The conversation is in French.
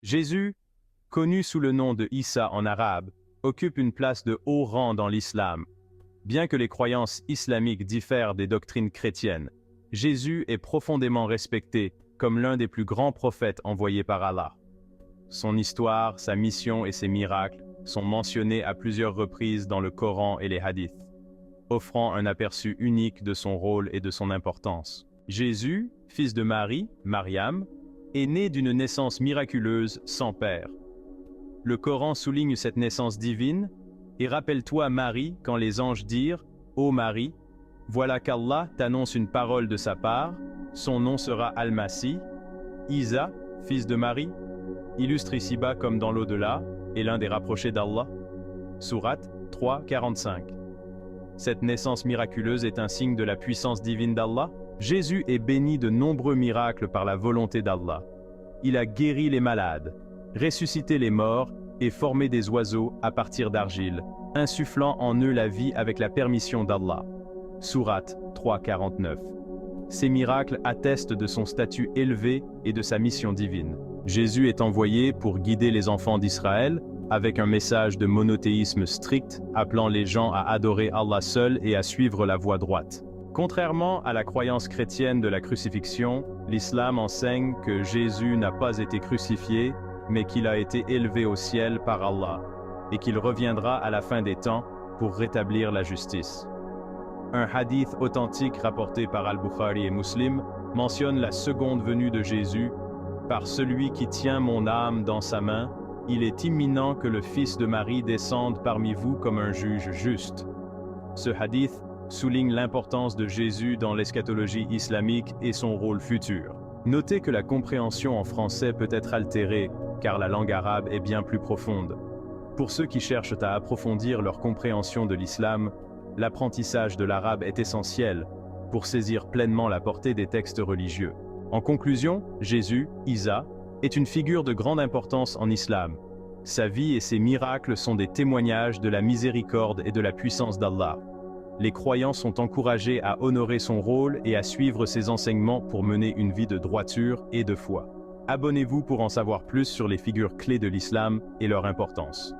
Jésus, connu sous le nom de Issa en arabe, occupe une place de haut rang dans l'islam. Bien que les croyances islamiques diffèrent des doctrines chrétiennes, Jésus est profondément respecté comme l'un des plus grands prophètes envoyés par Allah. Son histoire, sa mission et ses miracles sont mentionnés à plusieurs reprises dans le Coran et les hadiths, offrant un aperçu unique de son rôle et de son importance. Jésus, fils de Marie, Mariam, est né d'une naissance miraculeuse sans père. Le Coran souligne cette naissance divine, et rappelle-toi Marie quand les anges dirent « Ô Marie, voilà qu'Allah t'annonce une parole de sa part, son nom sera Al-Masih, Isa, fils de Marie, illustre ici-bas comme dans l'au-delà, et l'un des rapprochés d'Allah. » Sourate 3, 45. Cette naissance miraculeuse est un signe de la puissance divine d'Allah. Jésus est béni de nombreux miracles par la volonté d'Allah. Il a guéri les malades, ressuscité les morts et formé des oiseaux à partir d'argile, insufflant en eux la vie avec la permission d'Allah. Sourate 3, 49. Ces miracles attestent de son statut élevé et de sa mission divine. Jésus est envoyé pour guider les enfants d'Israël avec un message de monothéisme strict, appelant les gens à adorer Allah seul et à suivre la voie droite. Contrairement à la croyance chrétienne de la crucifixion, l'islam enseigne que Jésus n'a pas été crucifié, mais qu'il a été élevé au ciel par Allah, et qu'il reviendra à la fin des temps pour rétablir la justice. Un hadith authentique rapporté par Al-Bukhari et Muslim mentionne la seconde venue de Jésus. Par celui qui tient mon âme dans sa main, il est imminent que le Fils de Marie descende parmi vous comme un juge juste. Ce hadith souligne l'importance de Jésus dans l'eschatologie islamique et son rôle futur. Notez que la compréhension en français peut être altérée, car la langue arabe est bien plus profonde. Pour ceux qui cherchent à approfondir leur compréhension de l'islam, l'apprentissage de l'arabe est essentiel pour saisir pleinement la portée des textes religieux. En conclusion, Jésus, Isa, est une figure de grande importance en islam. Sa vie et ses miracles sont des témoignages de la miséricorde et de la puissance d'Allah. Les croyants sont encouragés à honorer son rôle et à suivre ses enseignements pour mener une vie de droiture et de foi. Abonnez-vous pour en savoir plus sur les figures clés de l'islam et leur importance.